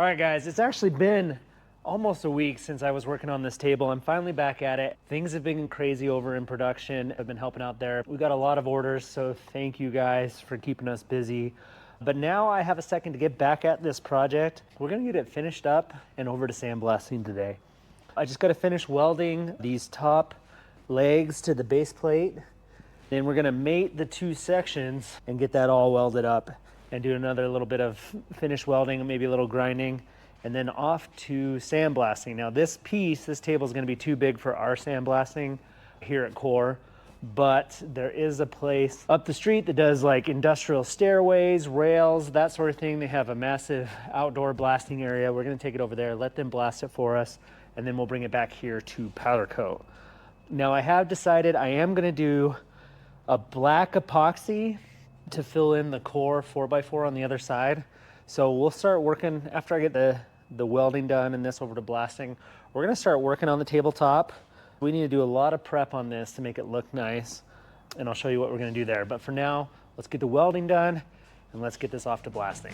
All right, guys, it's actually been almost a week since I was working on this table. I'm finally back at it. Things have been crazy over in production. I've been helping out there. We got a lot of orders, so thank you guys for keeping us busy. But now I have a second to get back at this project. We're gonna get it finished up and over to sandblasting today. I just gotta finish welding these top legs to the base plate. Then we're gonna mate the two sections and get that all welded up and do another little bit of finish welding, maybe a little grinding, and then off to sandblasting. Now this table is gonna be too big for our sandblasting here at Core, but there is a place up the street that does like industrial stairways, rails, that sort of thing. They have a massive outdoor blasting area. We're gonna take it over there, let them blast it for us, and then we'll bring it back here to powder coat. Now I have decided I am gonna do a black epoxy to fill in the Core 4x4 on the other side. So we'll start working, after I get the welding done and this over to blasting, we're gonna start working on the tabletop. We need to do a lot of prep on this to make it look nice, and I'll show you what we're gonna do there. But for now, let's get the welding done and let's get this off to blasting.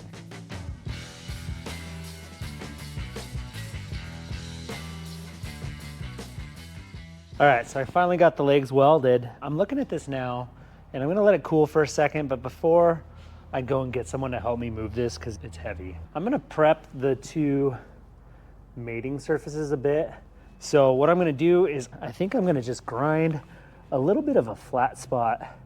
All right, so I finally got the legs welded. I'm looking at this now, and I'm gonna let it cool for a second, but before I go and get someone to help me move this, because it's heavy, I'm gonna prep the two mating surfaces a bit. So what I'm gonna do is, I think I'm gonna just grind a little bit of a flat spot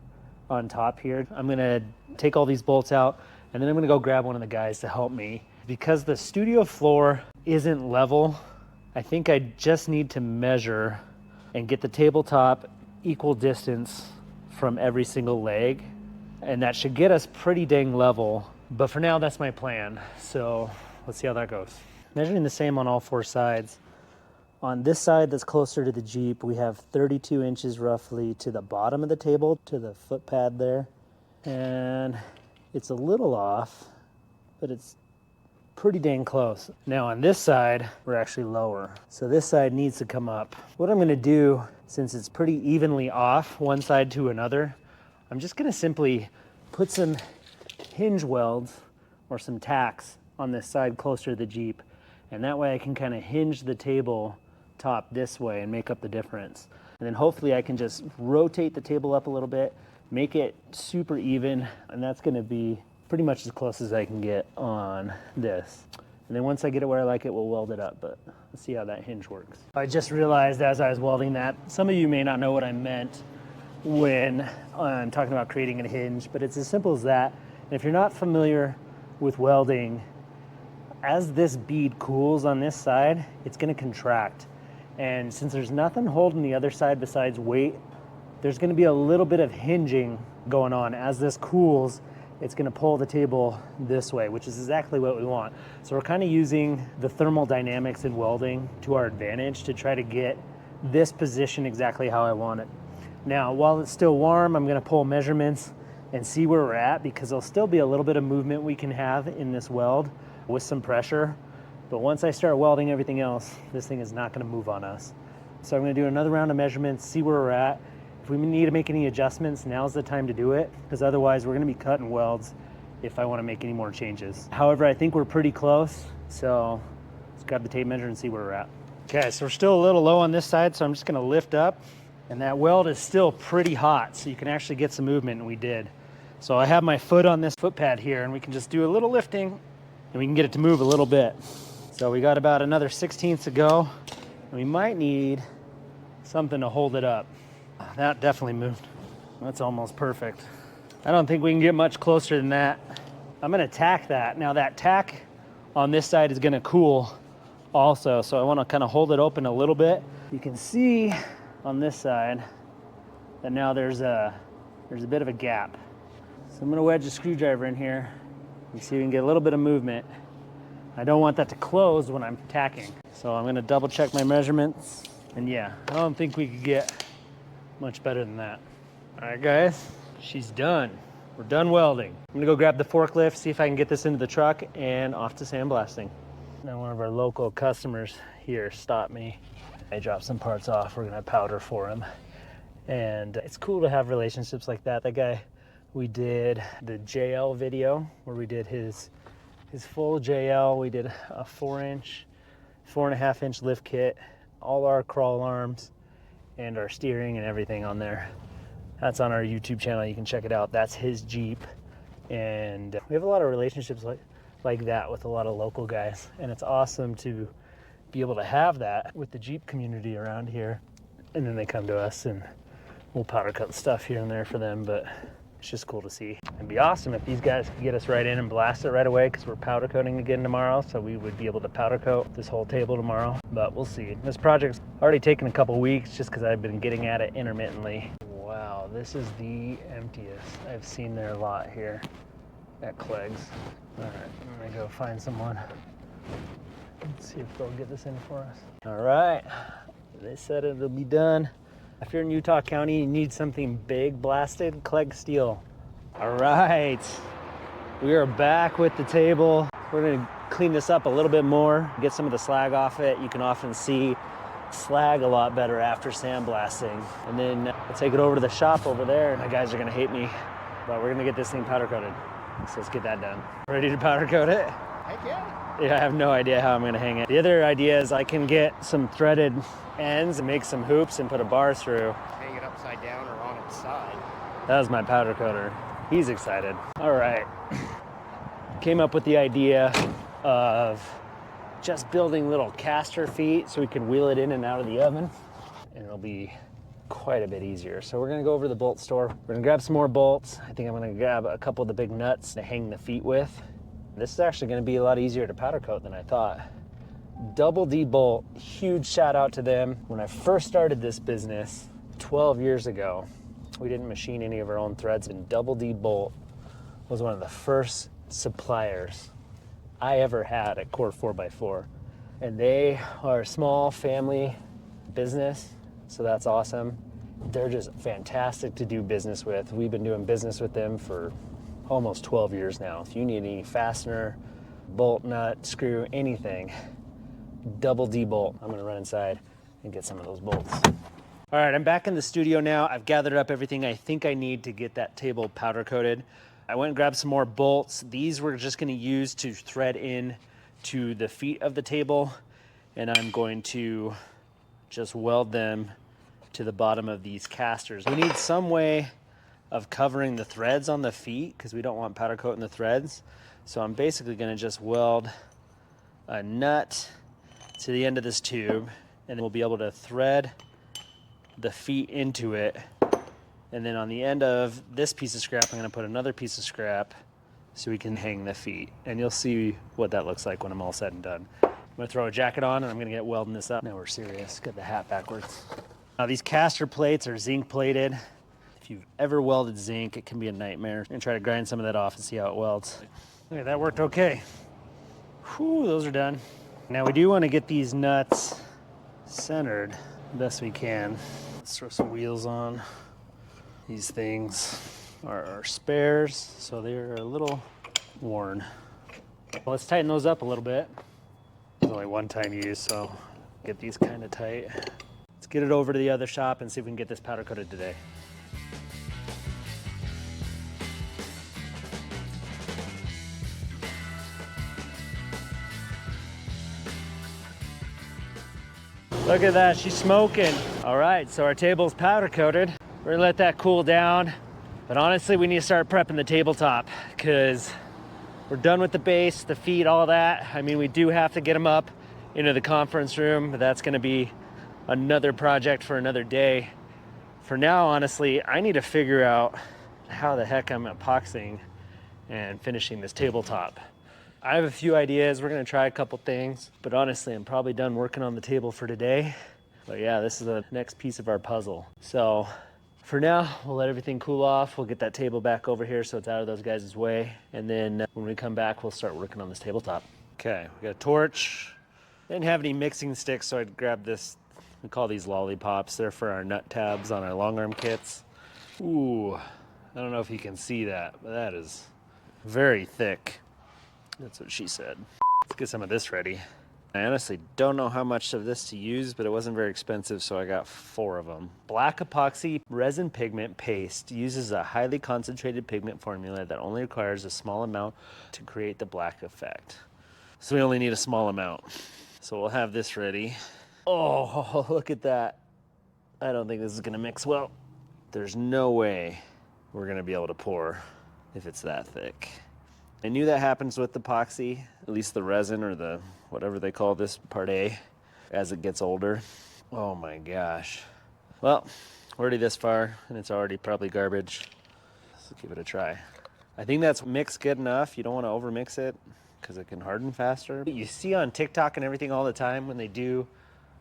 on top here. I'm gonna take all these bolts out, and then I'm gonna go grab one of the guys to help me. Because the studio floor isn't level, I think I just need to measure and get the tabletop equal distance from every single leg. And that should get us pretty dang level. But for now, that's my plan. So let's see how that goes. Measuring the same on all four sides. On this side that's closer to the Jeep, we have 32 inches roughly to the bottom of the table, to the foot pad there. And it's a little off, but it's pretty dang close. Now on this side, we're actually lower. So this side needs to come up. What I'm gonna do, since it's pretty evenly off one side to another, I'm just gonna simply put some hinge welds or some tacks on this side closer to the Jeep. And that way I can kind of hinge the table top this way and make up the difference. And then hopefully I can just rotate the table up a little bit, make it super even, and that's gonna be pretty much as close as I can get on this. And then once I get it where I like it, we'll weld it up, but let's see how that hinge works. I just realized as I was welding that, some of you may not know what I meant when I'm talking about creating a hinge, but it's as simple as that. And if you're not familiar with welding, as this bead cools on this side, it's gonna contract. And since there's nothing holding the other side besides weight, there's gonna be a little bit of hinging going on. As this cools, it's gonna pull the table this way, which is exactly what we want. So we're kind of using the thermal dynamics in welding to our advantage to try to get this position exactly how I want it. Now, while it's still warm, I'm gonna pull measurements and see where we're at, because there'll still be a little bit of movement we can have in this weld with some pressure. But once I start welding everything else, this thing is not gonna move on us. So I'm gonna do another round of measurements, see where we're at. If we need to make any adjustments, now's the time to do it, because otherwise we're gonna be cutting welds if I wanna make any more changes. However, I think we're pretty close, so let's grab the tape measure and see where we're at. Okay, so we're still a little low on this side, so I'm just gonna lift up, and that weld is still pretty hot, so you can actually get some movement, and we did. So I have my foot on this foot pad here, and we can just do a little lifting, and we can get it to move a little bit. So we got about another 16ths to go, and we might need something to hold it up. That definitely moved. That's almost perfect. I don't think we can get much closer than that. I'm gonna tack that. Now that tack on this side is gonna cool also, so I wanna kind of hold it open a little bit. You can see on this side that now there's a bit of a gap. So I'm gonna wedge a screwdriver in here and see if we can get a little bit of movement. I don't want that to close when I'm tacking. So I'm gonna double check my measurements, and yeah, I don't think we could get much better than that. All right, guys, she's done. We're done welding. I'm gonna go grab the forklift, see if I can get this into the truck, and off to sandblasting. Now one of our local customers here stopped me. I dropped some parts off. We're gonna powder for him. And it's cool to have relationships like that. That guy, we did the JL video where we did his his full JL. We did a 4-inch, 4.5-inch lift kit, all our crawl arms and our steering and everything on there. That's on our YouTube channel. You can check it out. That's his Jeep. And we have a lot of relationships like that with a lot of local guys. And it's awesome to be able to have that with the Jeep community around here. And then they come to us and we'll powder coat stuff here and there for them. But it's just cool to see. It'd be awesome if these guys could get us right in and blast it right away, because we're powder coating again tomorrow. So we would be able to powder coat this whole table tomorrow, but we'll see. This project's already taken a couple weeks just because I've been getting at it intermittently. Wow, this is the emptiest I've seen their lot here at Clegs. All right, I'm gonna go find someone. Let's see if they'll get this in for us. All right, they said it'll be done. If you're in Utah County, you need something big blasted, Clegg Steel. All right, we are back with the table. We're gonna clean this up a little bit more, get some of the slag off it. You can often see slag a lot better after sandblasting. And then we'll take it over to the shop over there. My guys are gonna hate me, but we're gonna get this thing powder coated. So let's get that done. Ready to powder coat it? Heck yeah. Yeah, I have no idea how I'm gonna hang it. The other idea is I can get some threaded ends and make some hoops and put a bar through. Hang it upside down or on its side. That was my powder coater. He's excited. All right. Came up with the idea of just building little caster feet so we can wheel it in and out of the oven, and it'll be quite a bit easier. So we're gonna go over to the bolt store. We're gonna grab some more bolts. I think I'm gonna grab a couple of the big nuts to hang the feet with. This is actually gonna be a lot easier to powder coat than I thought. Double D Bolt, huge shout out to them. When I first started this business 12 years ago, we didn't machine any of our own threads, and Double D Bolt was one of the first suppliers I ever had at Core4x4. And they are a small family business, so that's awesome. They're just fantastic to do business with. We've been doing business with them for almost 12 years now. If you need any fastener, bolt, nut, screw, anything, Double D Bolt. I'm gonna run inside and get some of those bolts. All right, I'm back in the studio now. I've gathered up everything I think I need to get that table powder coated. I went and grabbed some more bolts. These we're just gonna use to thread in to the feet of the table, and I'm going to just weld them to the bottom of these casters. We need some way of covering the threads on the feet because we don't want powder coating the threads. So I'm basically gonna just weld a nut to the end of this tube, and then we'll be able to thread the feet into it. And then on the end of this piece of scrap, I'm gonna put another piece of scrap so we can hang the feet. And you'll see what that looks like when I'm all said and done. I'm gonna throw a jacket on and I'm gonna get welding this up. Now we're serious, get the hat backwards. Now these caster plates are zinc plated. If you've ever welded zinc, it can be a nightmare. I'm gonna try to grind some of that off and see how it welds. Okay, that worked okay. Whew, those are done. Now we do wanna get these nuts centered best we can. Let's throw some wheels on. These things are our spares, so they're a little worn. Well, let's tighten those up a little bit. It's only one time use, so get these kind of tight. Let's get it over to the other shop and see if we can get this powder coated today. Look at that, she's smoking. All right, so our table's powder coated. We're gonna let that cool down. But honestly, we need to start prepping the tabletop because we're done with the base, the feet, all that. I mean, we do have to get them up into the conference room, but that's gonna be another project for another day. For now, honestly, I need to figure out how the heck I'm epoxying and finishing this tabletop. I have a few ideas. We're gonna try a couple things, but honestly, I'm probably done working on the table for today. But yeah, this is the next piece of our puzzle. So for now, we'll let everything cool off. We'll get that table back over here so it's out of those guys' way. And then when we come back, we'll start working on this tabletop. Okay, we got a torch. Didn't have any mixing sticks, so I'd grab this. We call these lollipops. They're for our nut tabs on our long arm kits. Ooh, I don't know if you can see that, but that is very thick. That's what she said. Let's get some of this ready. I honestly don't know how much of this to use, but it wasn't very expensive, so I got 4 of them. Black epoxy resin pigment paste uses a highly concentrated pigment formula that only requires a small amount to create the black effect. So we only need a small amount. So we'll have this ready. Oh, look at that. I don't think this is gonna mix well. There's no way we're gonna be able to pour if it's that thick. I knew that happens with epoxy, at least the resin or the whatever they call this, part A, as it gets older. Oh my gosh. Well, we're already this far and it's already probably garbage. Let's give it a try. I think that's mixed good enough. You don't want to overmix it because it can harden faster. You see on TikTok and everything all the time when they do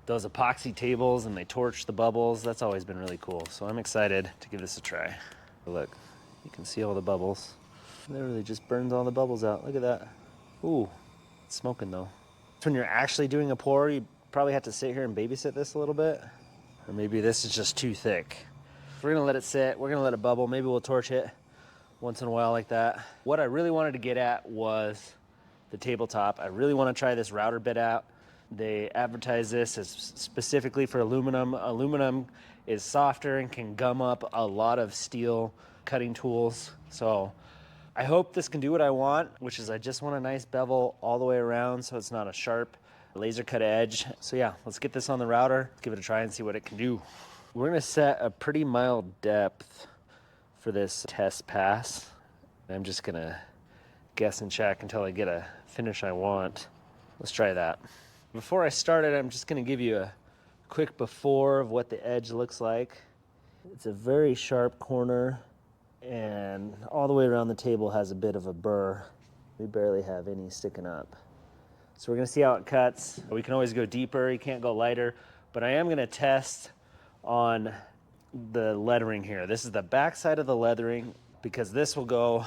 those epoxy tables and they torch the bubbles. That's always been really cool. So I'm excited to give this a try. Look, you can see all the bubbles. Literally just burns all the bubbles out. Look at that. Ooh, it's smoking though. When you're actually doing a pour, you probably have to sit here and babysit this a little bit. Or maybe this is just too thick. We're gonna let it sit, we're gonna let it bubble. Maybe we'll torch it once in a while like that. What I really wanted to get at was the tabletop. I really wanna try this router bit out. They advertise this as specifically for aluminum. Aluminum is softer and can gum up a lot of steel cutting tools. So I hope this can do what I want, which is I just want a nice bevel all the way around so it's not a sharp laser cut edge. So yeah, let's get this on the router, let's give it a try and see what it can do. We're gonna set a pretty mild depth for this test pass. I'm just gonna guess and check until I get a finish I want. Let's try that. Before I start it, I'm just gonna give you a quick before of what the edge looks like. It's a very sharp corner and all the way around the table has a bit of a burr. We barely have any sticking up. So we're gonna see how it cuts. We can always go deeper, you can't go lighter, but I am gonna test on the lettering here. This is the back side of the lettering because this will go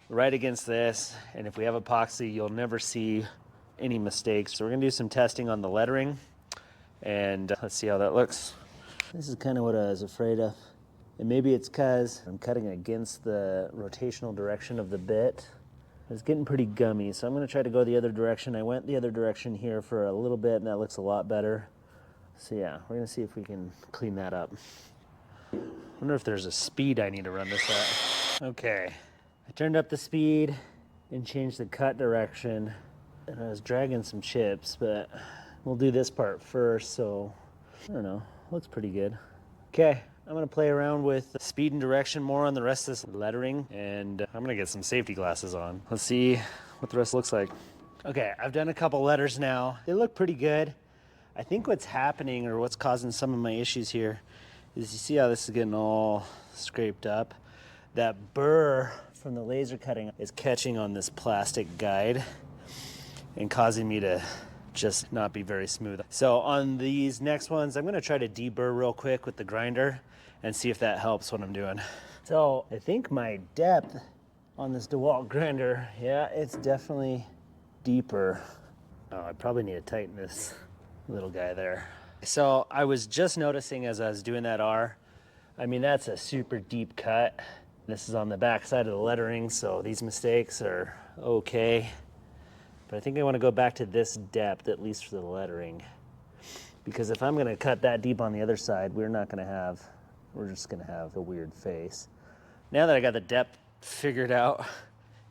right against this, and if we have epoxy, you'll never see any mistakes. So we're gonna do some testing on the lettering, and let's see how that looks. This is kind of what I was afraid of. And maybe it's because I'm cutting against the rotational direction of the bit. It's getting pretty gummy, so I'm gonna try to go the other direction. I went the other direction here for a little bit and that looks a lot better. So yeah, we're gonna see if we can clean that up. I wonder if there's a speed I need to run this at. Okay, I turned up the speed and changed the cut direction, and I was dragging some chips, but we'll do this part first, so I don't know, looks pretty good. Okay, I'm gonna play around with speed and direction more on the rest of this lettering, and I'm gonna get some safety glasses on. Let's see what the rest looks like. Okay, I've done a couple letters now. They look pretty good. I think what's happening, or what's causing some of my issues here, is you see how this is getting all scraped up? That burr from the laser cutting is catching on this plastic guide and causing me to just not be very smooth. So on these next ones, I'm gonna try to deburr real quick with the grinder and see if that helps what I'm doing. So I think my depth on this DeWalt grinder, yeah, it's definitely deeper. Oh, I probably need to tighten this little guy there. So I was just noticing as I was doing that R, I mean, that's a super deep cut. This is on the back side of the lettering, so these mistakes are okay. But I think I want to go back to this depth, at least for the lettering. Because if I'm gonna cut that deep on the other side, we're just gonna have a weird face. Now that I got the depth figured out,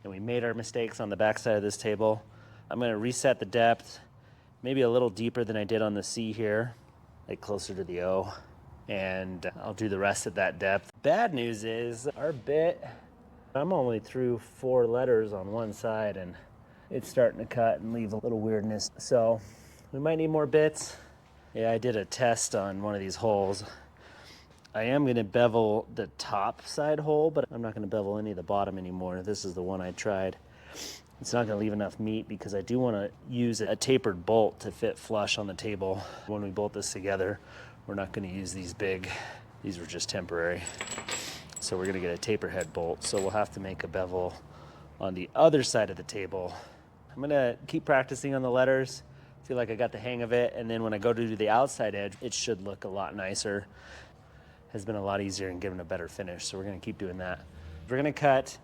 and we made our mistakes on the back side of this table, I'm gonna reset the depth, maybe a little deeper than I did on the C here, like closer to the O, and I'll do the rest at that depth. Bad news is, our bit, I'm only through 4 letters on one side, and it's starting to cut and leave a little weirdness. So we might need more bits. Yeah, I did a test on one of these holes. I am gonna bevel the top side hole, but I'm not gonna bevel any of the bottom anymore. This is the one I tried. It's not gonna leave enough meat because I do wanna use a tapered bolt to fit flush on the table. When we bolt this together, we're not gonna use these big, these were just temporary. So we're gonna get a taper head bolt. So we'll have to make a bevel on the other side of the table. I'm gonna keep practicing on the letters, feel like I got the hang of it, and then when I go to do the outside edge, it should look a lot nicer. Has been a lot easier and given a better finish, so we're gonna keep doing that. We're gonna cut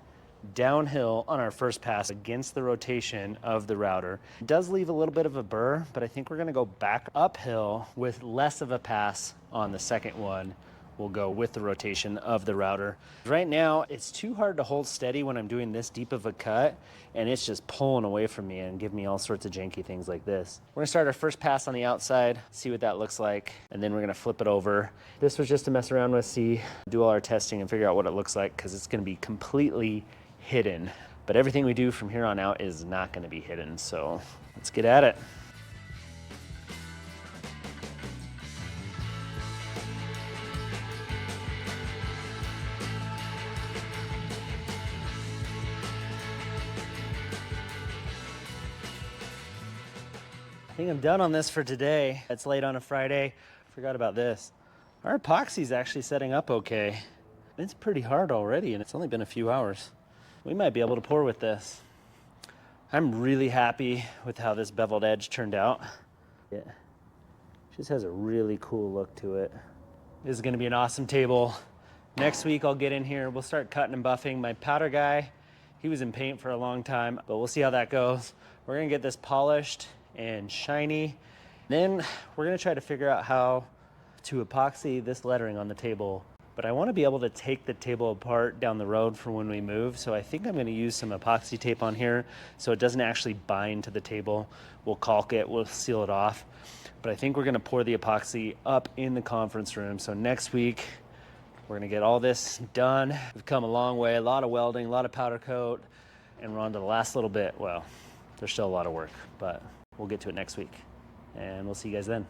downhill on our first pass against the rotation of the router. It does leave a little bit of a burr, but I think we're gonna go back uphill with less of a pass on the second one. We'll go with the rotation of the router. Right now, it's too hard to hold steady when I'm doing this deep of a cut, and it's just pulling away from me and give me all sorts of janky things like this. We're gonna start our first pass on the outside, see what that looks like, and then we're gonna flip it over. This was just to mess around with, see, do all our testing and figure out what it looks like, because it's gonna be completely hidden. But everything we do from here on out is not gonna be hidden, so let's get at it. I think I'm done on this for today. It's late on a Friday. Forgot about this. Our epoxy's actually setting up okay. It's pretty hard already, and it's only been a few hours. We might be able to pour with this. I'm really happy with how this beveled edge turned out. Yeah, just has a really cool look to it. This is gonna be an awesome table. Next week I'll get in here, we'll start cutting and buffing. My powder guy, he was in paint for a long time, but we'll see how that goes. We're gonna get this polished and shiny. Then we're gonna try to figure out how to epoxy this lettering on the table. But I wanna be able to take the table apart down the road for when we move. So I think I'm gonna use some epoxy tape on here so it doesn't actually bind to the table. We'll caulk it, we'll seal it off. But I think we're gonna pour the epoxy up in the conference room. So next week, we're gonna get all this done. We've come a long way, a lot of welding, a lot of powder coat, and we're on to the last little bit. Well, there's still a lot of work, but we'll get to it next week, and we'll see you guys then.